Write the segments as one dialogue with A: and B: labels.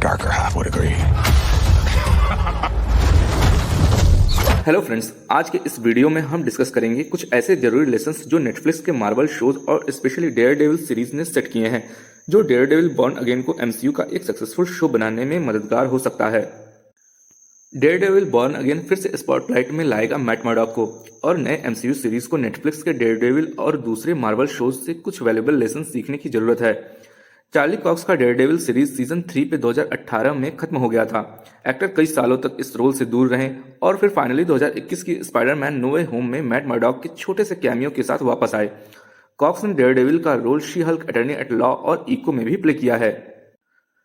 A: darker half would agree.
B: Hello friends, आज के इस वीडियो में हम डिस्कस करेंगे कुछ ऐसे जरूरी लेसन्स जो नेटफ्लिक्स के मार्वल शोज और स्पेशली डेयरडेविल सीरीज ने सेट किए हैं, जो डेयरडेविल बॉर्न अगेन को एमसीयू का एक सक्सेसफुल शो बनाने में मददगार हो सकता है। डेयरडेविल बॉर्न अगेन फिर से स्पॉटलाइट में लाएगा मैट मर्डॉक को और नए एमसीयू सीरीज को नेटफ्लिक्स के डेयरडेविल और दूसरे मार्वल शोज से कुछ वैल्यूएबल लेसन सीखने की जरूरत है। चार्ली कॉक्स का डेयरडेविल सीरीज सीजन 3 पे 2018 में खत्म हो गया था। एक्टर कई सालों तक इस रोल से दूर रहे और फिर फाइनली 2021 की स्पाइडरमैन नो वे होम में मैट मर्डॉक के छोटे से कैमियो के साथ वापस आए। कॉक्स ने डेयरडेविल का role She Hulk attorney at law और इको में भी प्ले किया है।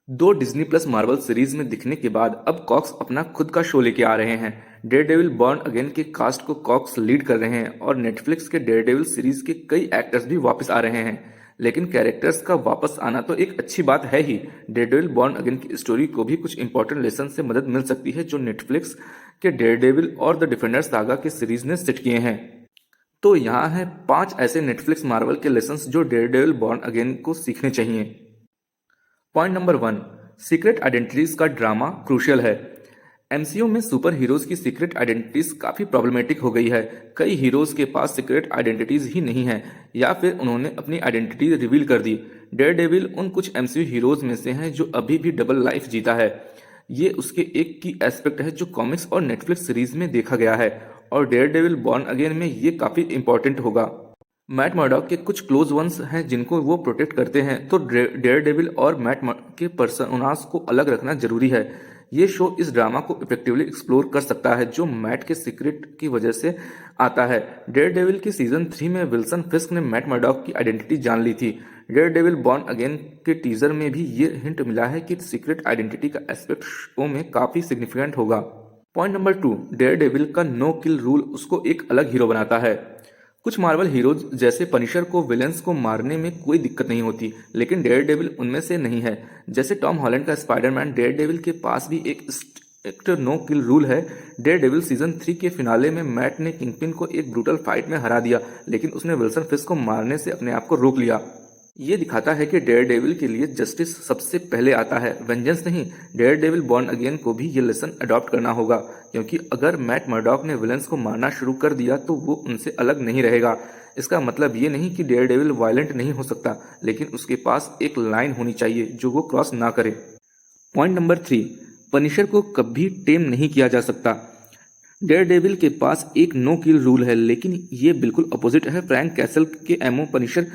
B: दो डिज्नी प्लस मार्वल सीरीज में दिखने के बाद अब कॉक्स अपना खुद का शो लेके आ रहे हैं। डेयरडेविल बॉर्न अगेन के कास्ट को कॉक्स लीड कर रहे हैं और नेटफ्लिक्स के डेयरडेविल सीरीज के कई एक्टर्स भी वापस आ रहे हैं। लेकिन कैरेक्टर्स का वापस आना तो एक अच्छी बात है ही, डेयरडेविल बॉर्न अगेन की स्टोरी को भी कुछ इंपॉर्टेंट लेसन से मदद मिल सकती है जो नेटफ्लिक्स के डेयरडेविल और द डिफेंडर्स सागा के सीरीज ने सेट किए हैं। तो यहाँ है 5 ऐसे नेटफ्लिक्स मार्वल के लेसन्स जो डेयरडेविल बॉर्न अगेन को सीखने चाहिए। पॉइंट नंबर 1, सीक्रेट आइडेंटिटीज का ड्रामा क्रूशियल है। एमसीयू में सुपर हीरोज की सीक्रेट आइडेंटिटीज काफी प्रॉब्लमेटिक हो गई है। कई हीरोज के पास सीक्रेट आइडेंटिटीज ही नहीं है या फिर उन्होंने अपनी आइडेंटिटी रिवील कर दी। डेयरडेविल उन कुछ एमसीयू हीरोज में से हैं जो अभी भी डबल लाइफ जीता है। ये उसके एक की एस्पेक्ट है जो कॉमिक्स और नेटफ्लिक्स सीरीज में देखा गया है और डेयरडेविल बॉर्न अगेन में ये काफी इंपॉर्टेंट होगा। मैट मर्डॉक के कुछ क्लोज वंस हैं जिनको वो प्रोटेक्ट करते हैं, तो डेयरडेविल और मैट के पर्सोनास को अलग रखना जरूरी है। ये शो इस ड्रामा को इफेक्टिवली एक्सप्लोर कर सकता है जो मैट के सीक्रेट की वजह से आता है। डेयरडेविल के सीजन 3 में विल्सन फिस्क ने मैट मर्डॉक की आइडेंटिटी जान ली थी। डेयरडेविल बॉर्न अगेन के टीजर में भी ये हिंट मिला है कि सीक्रेट आइडेंटिटी का एस्पेक्ट शो में काफी सिग्निफिकेंट होगा। पॉइंट नंबर 2, डेयरडेविल का नो किल रूल उसको एक अलग हीरो बनाता है। कुछ मार्वल हीरोज जैसे पनिशर को विलेंस को मारने में कोई दिक्कत नहीं होती, लेकिन डेयरडेविल उनमें से नहीं है। जैसे टॉम हॉलैंड का स्पाइडरमैन, डेयरडेविल के पास भी एक स्ट्रिक्ट नो किल रूल है। डेयरडेविल सीजन 3 के फिनाले में मैट ने किंगपिन को एक ब्रूटल फाइट में हरा दिया, लेकिन उसने विल्सन फिस्क को मारने से अपने आप को रोक लिया। ये दिखाता है कि डेयरडेविल के लिए जस्टिस सबसे पहले आता है, वेंजेंस नहीं। डेयरडेविल बॉर्न अगेन को भी ये लेसन अडॉप्ट करना होगा, क्योंकि अगर मैट मर्डॉक ने विलेंस को मारना शुरू कर दिया तो वो उनसे अलग नहीं रहेगा। इसका मतलब ये नहीं कि डेयरडेविल वायलेंट नहीं हो सकता, लेकिन उसके पास एक लाइन होनी चाहिए जो वो क्रॉस ना करे। पॉइंट नंबर 3, पनिशर को कभी टेम नहीं किया जा सकता। डेयरडेविल के पास एक नो किल रूल है, लेकिन ये बिल्कुल अपोजिट है फ्रैंक कैसल के एमओ। पनिशर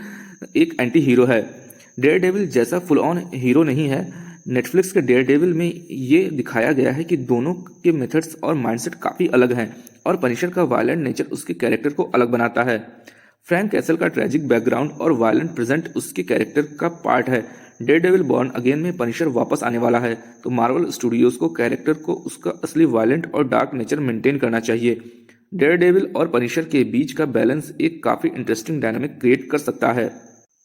B: एक एंटी हीरो है, डेयरडेविल जैसा फुल ऑन हीरो नहीं है। नेटफ्लिक्स के डेयरडेविल में ये दिखाया गया है कि दोनों के मेथड्स और माइंडसेट काफ़ी अलग हैं और पनिशर का वायलेंट नेचर उसके कैरेक्टर को अलग बनाता है। फ्रैंक कैसल का ट्रेजिक बैकग्राउंड और वायलेंट प्रेजेंट उसके कैरेक्टर का पार्ट है। डेयरडेविल बॉर्न अगेन में पनिशर वापस आने वाला है, तो मार्वल स्टूडियोज को कैरेक्टर को उसका असली वायलेंट और डार्क नेचर मेंटेन करना चाहिए। डेयरडेविल और पनिशर के बीच का बैलेंस एक काफ़ी इंटरेस्टिंग डायनामिक क्रिएट कर सकता है।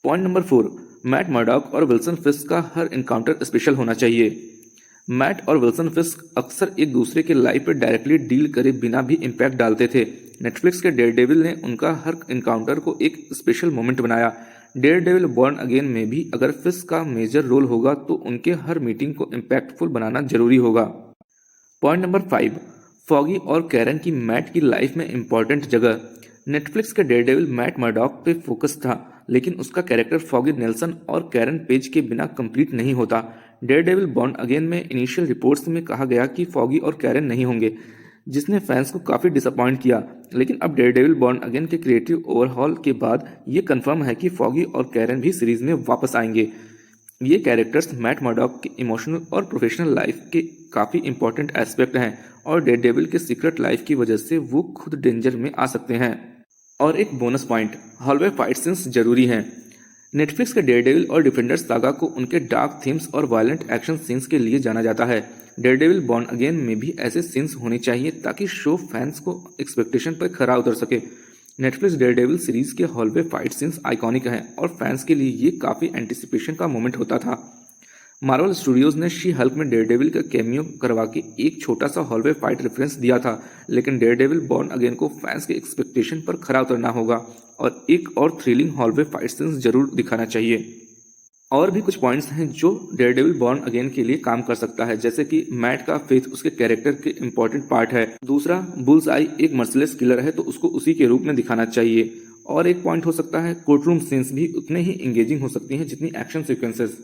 B: पॉइंट नंबर 4, मैट मर्डॉक और विल्सन फिस्क का हर इनकाउंटर स्पेशल होना चाहिए। मैट और विल्सन फिस्क अक्सर एक दूसरे के लाइफ पर डायरेक्टली डील करे बिना भी इम्पैक्ट डालते थे। नेटफ्लिक्स के डेयरडेविल ने उनका हर इनकाउंटर को एक स्पेशल मोमेंट बनाया। डेयरडेविल बॉर्न अगेन में भी अगर फिस्क का मेजर रोल होगा तो उनके हर मीटिंग को इम्पैक्टफुल बनाना जरूरी होगा। पॉइंट नंबर 5, फॉगी और कैरन की मैट की लाइफ में इंपॉर्टेंट जगह। नेटफ्लिक्स के डेयरडेविल मैट मर्डॉक पे फोकस था, लेकिन उसका कैरेक्टर फॉगी नेल्सन और कैरन पेज के बिना कंप्लीट नहीं होता। डेयरडेविल बॉर्न अगेन में इनिशियल रिपोर्ट्स में कहा गया कि फॉगी और कैरन नहीं होंगे, जिसने फैंस को काफ़ी डिसअपॉइंट किया। लेकिन अब डेयरडेविल बॉर्न अगेन के क्रिएटिव ओवरहॉल के बाद ये कंफर्म है कि फॉगी और कैरन भी सीरीज में वापस आएंगे। ये कैरेक्टर्स मैट मर्डॉक के इमोशनल और प्रोफेशनल लाइफ के काफ़ी इंपॉर्टेंट एस्पेक्ट हैं और डेयरडेविल के सीक्रेट लाइफ की वजह से वो खुद डेंजर में आ सकते हैं। और एक bonus point, hallway fight scenes जरूरी हैं। नेटफ्लिक्स के डेयरडेविल और डिफेंडर्स सागा को उनके डार्क थीम्स और वायलेंट एक्शन सीन्स के लिए जाना जाता है। डेयरडेविल बॉर्न अगेन में भी ऐसे सीन्स होने चाहिए ताकि शो फैंस को एक्सपेक्टेशन पर खरा उतर सके। नेटफ्लिक्स डेयरडेविल सीरीज के हॉलवे फाइट सीन्स आइकॉनिक हैं और फैंस के लिए ये काफ़ी एंटिसिपेशन का मोमेंट होता था। मार्वल स्टूडियोज ने शी हल्क में डेयरडेविल का कैमियो करवा के एक छोटा सा हॉलवे फाइट रेफरेंस दिया था, लेकिन डेयरडेविल बॉर्न अगेन को फैंस के एक्सपेक्टेशन पर खरा उतरना होगा और एक और थ्रिलिंग हॉलवे फाइट सीन्स जरूर दिखाना चाहिए। और भी कुछ पॉइंट्स हैं जो डेयरडेविल बॉर्न अगेन के लिए काम कर सकता है, जैसे कि मैट का फेथ उसके कैरेक्टर के इंपॉर्टेंट पार्ट है। दूसरा, बुल्स आई एक मर्सिलेस किलर है तो उसको उसी के रूप में दिखाना चाहिए। और एक पॉइंट हो सकता है कोर्टरूम सीन्स भी उतने ही एंगेजिंग हो सकती हैं जितनी एक्शन सीक्वेंसेस।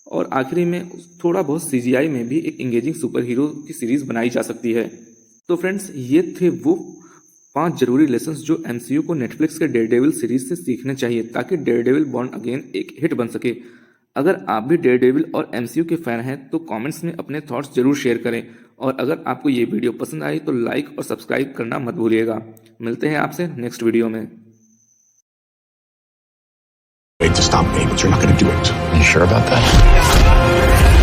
B: और आखिरी में थोड़ा बहुत सीजीआई में भी एक एंगेजिंग सुपर हीरो की सीरीज बनाई जा सकती है। तो फ्रेंड्स, ये थे वो 5 जरूरी लेसन्स जो एमसीयू को नेटफ्लिक्स के डेयरडेविल सीरीज से सीखने चाहिए ताकि डेयरडेविल बॉर्न अगेन एक हिट बन सके। अगर आप भी डेयरडेविल और एमसीयू के फैन हैं तो कमेंट्स में अपने थॉट्स जरूर शेयर करें, और अगर आपको ये वीडियो पसंद आई तो लाइक और सब्सक्राइब करना मत भूलिएगा। मिलते हैं आपसे नेक्स्ट वीडियो में।
A: To stop me, but you're not going to do it. You sure about that?